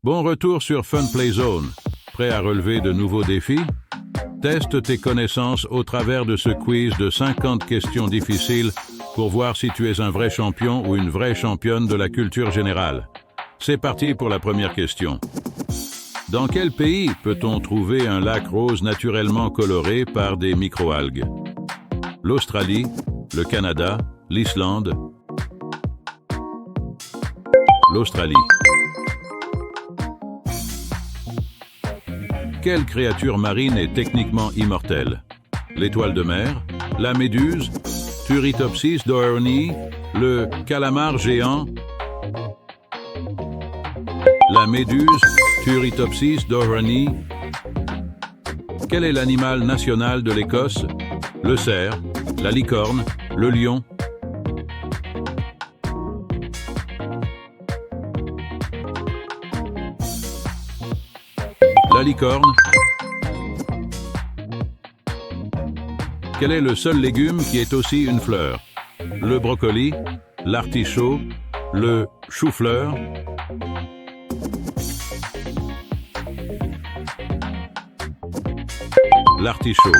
Bon retour sur Fun Play Zone. Prêt à relever de nouveaux défis? Teste tes connaissances au travers de ce quiz de 50 questions difficiles pour voir si tu es un vrai champion ou une vraie championne de la culture générale. C'est parti pour la première question. Dans quel pays peut-on trouver un lac rose naturellement coloré par des microalgues? L'Australie, le Canada, l'Islande? L'Australie. Quelle créature marine est techniquement immortelle? L'étoile de mer, la méduse, Turritopsis dohrnii, le calamar géant? La méduse, Turritopsis dohrnii. Quel est l'animal national de l'Écosse? Le cerf, la licorne, le lion? La licorne. Quel est le seul légume qui est aussi une fleur? Le brocoli, l'artichaut, le chou-fleur? L'artichaut.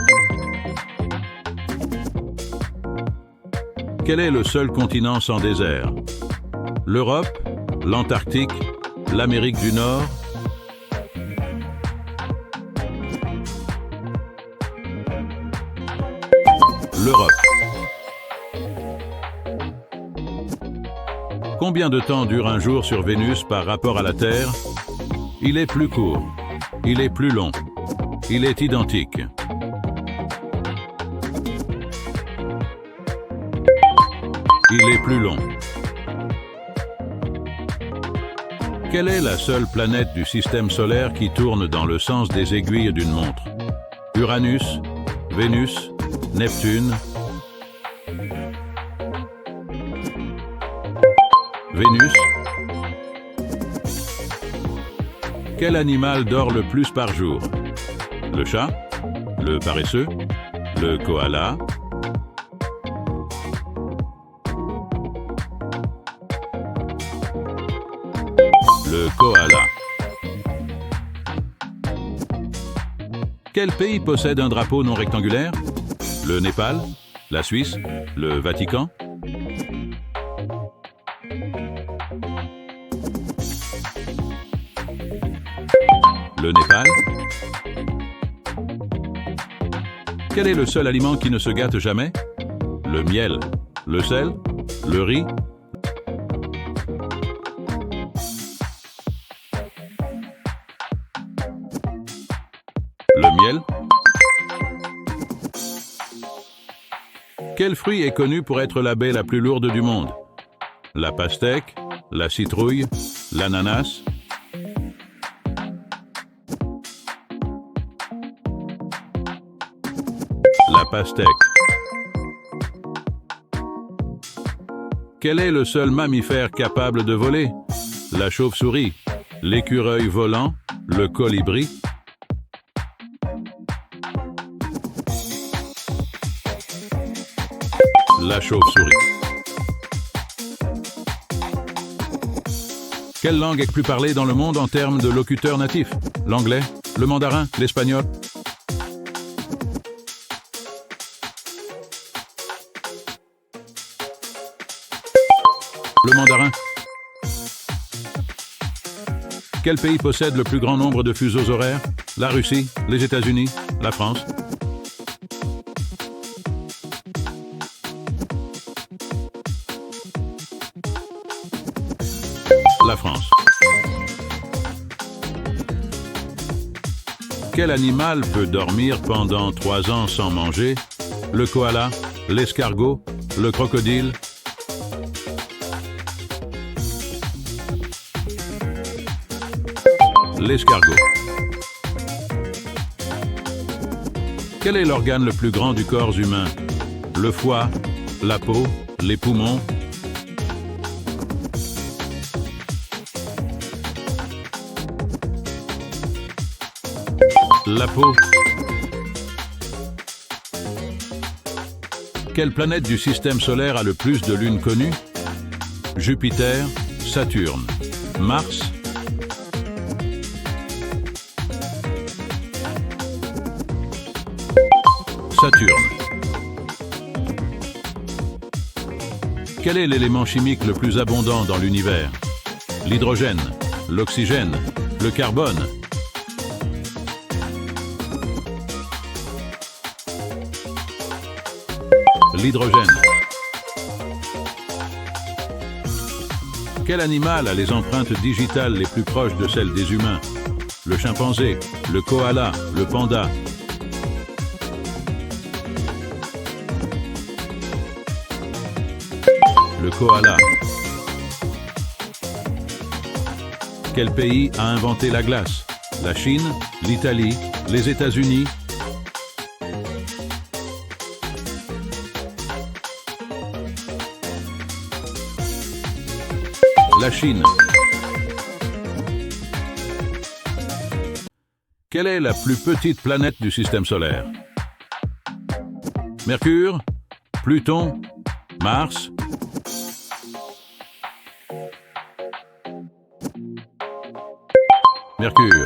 Quel est le seul continent sans désert? L'Europe, l'Antarctique, l'Amérique du Nord? L'Europe. Combien de temps dure un jour sur Vénus par rapport à la Terre? Il est plus court. Il est plus long. Il est identique. Il est plus long. Quelle est la seule planète du système solaire qui tourne dans le sens des aiguilles d'une montre? Uranus, Vénus, Neptune? Vénus? Quel animal dort le plus par jour? Le chat? Le paresseux? Le koala? Le koala. Quel pays possède un drapeau non rectangulaire? Le Népal? La Suisse? Le Vatican? Le Népal? Quel est le seul aliment qui ne se gâte jamais? Le miel? Le sel? Le riz? Le miel? Quel fruit est connu pour être la baie la plus lourde du monde? La pastèque, la citrouille, l'ananas? La pastèque. Quel est le seul mammifère capable de voler? La chauve-souris, l'écureuil volant, le colibri? La chauve-souris. Quelle langue est plus parlée dans le monde en termes de locuteurs natifs? L'anglais, le mandarin, l'espagnol? Le mandarin. Quel pays possède le plus grand nombre de fuseaux horaires? La Russie, les États-Unis, la France? La France. Quel animal peut dormir pendant 3 ans sans manger? Le koala, l'escargot, le crocodile? L'escargot. Quel est l'organe le plus grand du corps humain? Le foie, la peau, les poumons? La peau. Quelle planète du système solaire a le plus de lunes connues? Jupiter, Saturne, Mars? Saturne. Quel est l'élément chimique le plus abondant dans l'univers? L'hydrogène, l'oxygène, le carbone. L'hydrogène. Quel animal a les empreintes digitales les plus proches de celles des humains? Le chimpanzé, le koala, le panda. Le koala. Quel pays a inventé la glace? La Chine, l'Italie, les États-Unis. La Chine. Quelle est la plus petite planète du système solaire? Mercure, Pluton, Mars. Mercure.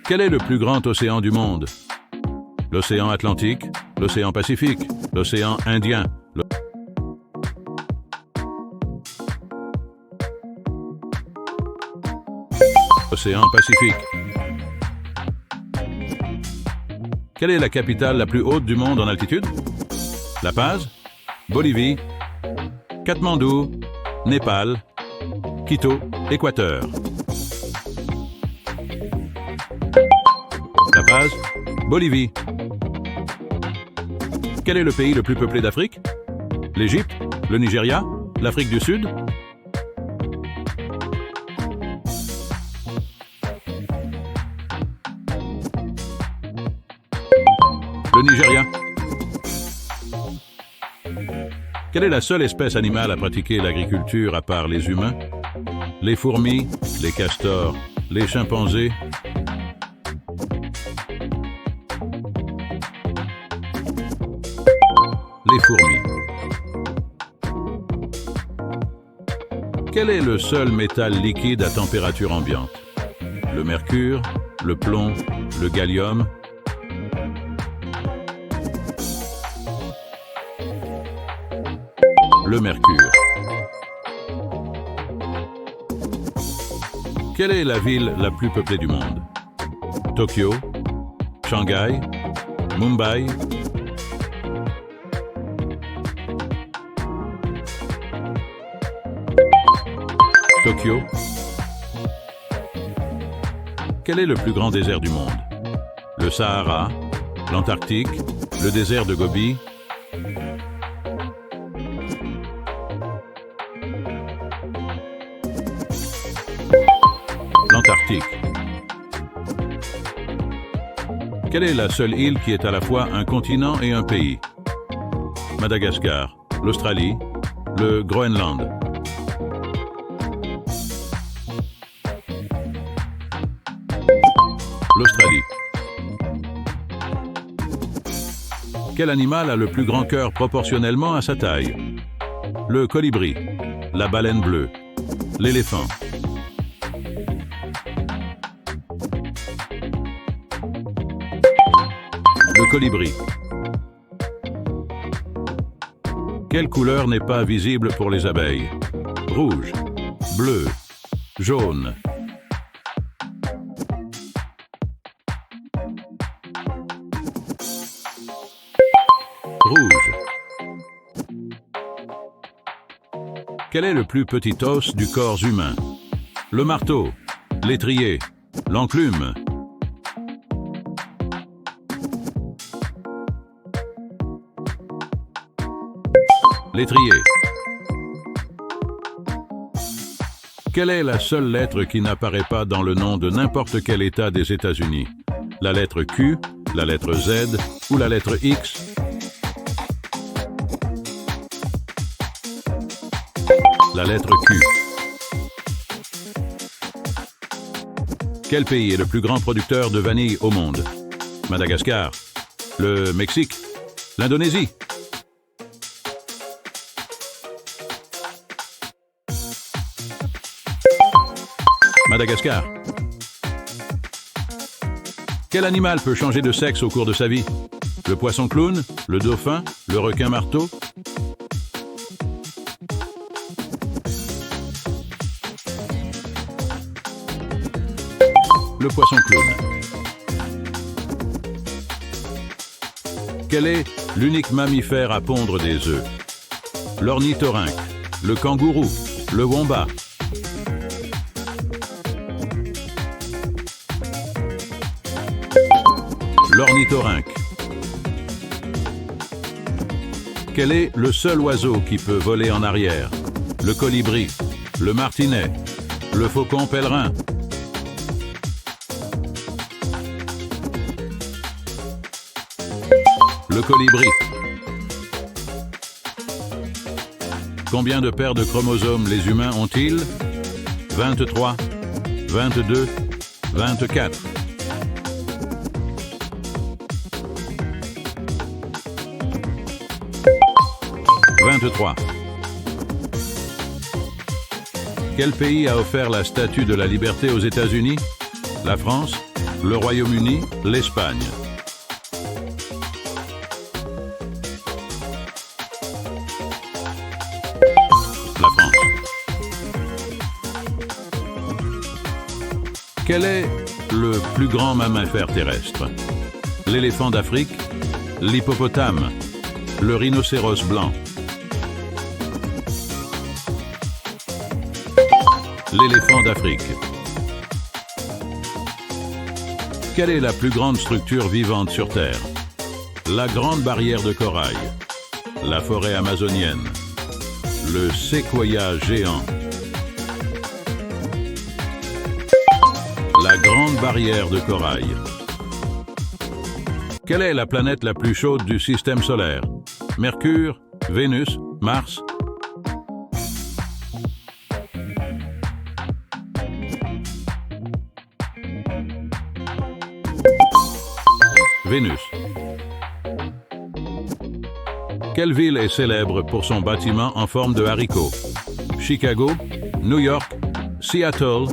Quel est le plus grand océan du monde? L'océan Atlantique, l'océan Pacifique, l'océan Indien. L'océan Pacifique. Quelle est la capitale la plus haute du monde en altitude? La Paz, Bolivie, Katmandou, Népal, Quito, Équateur. La Paz, Bolivie. Quel est le pays le plus peuplé d'Afrique? L'Égypte, le Nigeria, l'Afrique du Sud. Le Nigeria. Quelle est la seule espèce animale à pratiquer l'agriculture à part les humains? Les fourmis, les castors, les chimpanzés. Les fourmis. Quel est le seul métal liquide à température ambiante? Le mercure, le plomb, le gallium. Le mercure. Quelle est la ville la plus peuplée du monde? Tokyo, Shanghai, Mumbai. Tokyo. Quel est le plus grand désert du monde? Le Sahara, l'Antarctique, le désert de Gobi. L'Antarctique. Quelle est la seule île qui est à la fois un continent et un pays? Madagascar, l'Australie, le Groenland. L'Australie. Quel animal a le plus grand cœur proportionnellement à sa taille? Le colibri, la baleine bleue, l'éléphant. Le colibri. Quelle couleur n'est pas visible pour les abeilles? Rouge, bleu, jaune. Rouge. Quel est le plus petit os du corps humain? Le marteau, l'étrier, l'enclume. L'étrier. Quelle est la seule lettre qui n'apparaît pas dans le nom de n'importe quel État des États-Unis? La lettre Q, la lettre Z ou la lettre X? La lettre Q. Quel pays est le plus grand producteur de vanille au monde? Madagascar, le Mexique, l'Indonésie. Madagascar. Quel animal peut changer de sexe au cours de sa vie? Le poisson clown, le dauphin, le requin marteau? Le poisson clown. Quel est l'unique mammifère à pondre des œufs? L'ornithorynque, le kangourou, le wombat. L'ornithorynque. Quel est le seul oiseau qui peut voler en arrière? Le colibri, le martinet, le faucon pèlerin. Le colibri. Combien de paires de chromosomes les humains ont-ils? 23, 22, 24. « 23. Quel pays a offert la Statue de la Liberté aux États-Unis? La France, le Royaume-Uni, l'Espagne. La France. Quel est le plus grand mammifère terrestre? L'éléphant d'Afrique, l'hippopotame, le rhinocéros blanc. L'éléphant d'Afrique. Quelle est la plus grande structure vivante sur Terre? La grande barrière de corail, la forêt amazonienne, le séquoia géant. La grande barrière de corail. Quelle est la planète la plus chaude du système solaire? Mercure, Vénus, Mars? Vénus. Quelle ville est célèbre pour son bâtiment en forme de haricot? Chicago, New York, Seattle.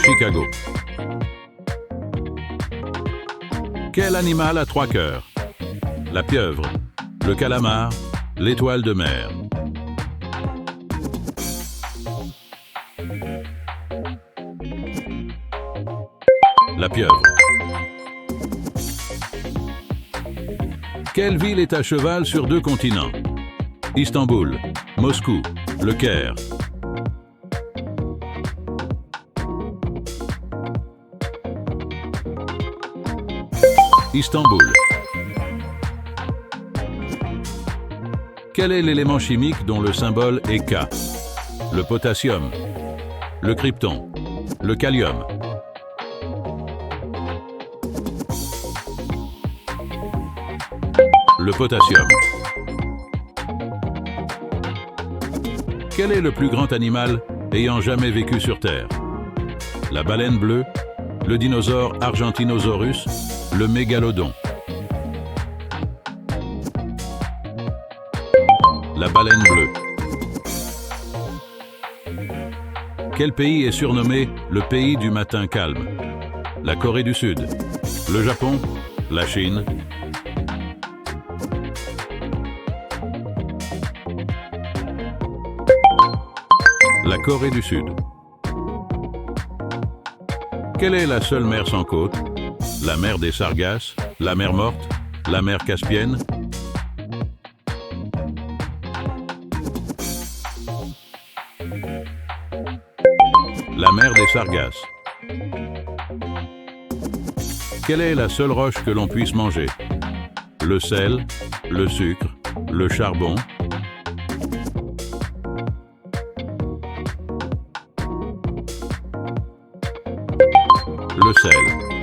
Chicago. Quel animal a 3 cœurs? La pieuvre, le calamar, l'étoile de mer. La pieuvre. Quelle ville est à cheval sur 2 continents? Istanbul, Moscou, Le Caire. Istanbul. Quel est l'élément chimique dont le symbole est K? Le potassium, le krypton, le kalium. Le potassium. Quel est le plus grand animal ayant jamais vécu sur Terre? La baleine bleue, le dinosaure Argentinosaurus, le mégalodon. La baleine bleue. Quel pays est surnommé le pays du matin calme? La Corée du Sud, le Japon, la Chine. La Corée du Sud. Quelle est la seule mer sans côte? La mer des Sargasses, la mer Morte, la mer Caspienne. La mer des Sargasses. Quelle est la seule roche que l'on puisse manger? Le sel, le sucre, le charbon. Le sel.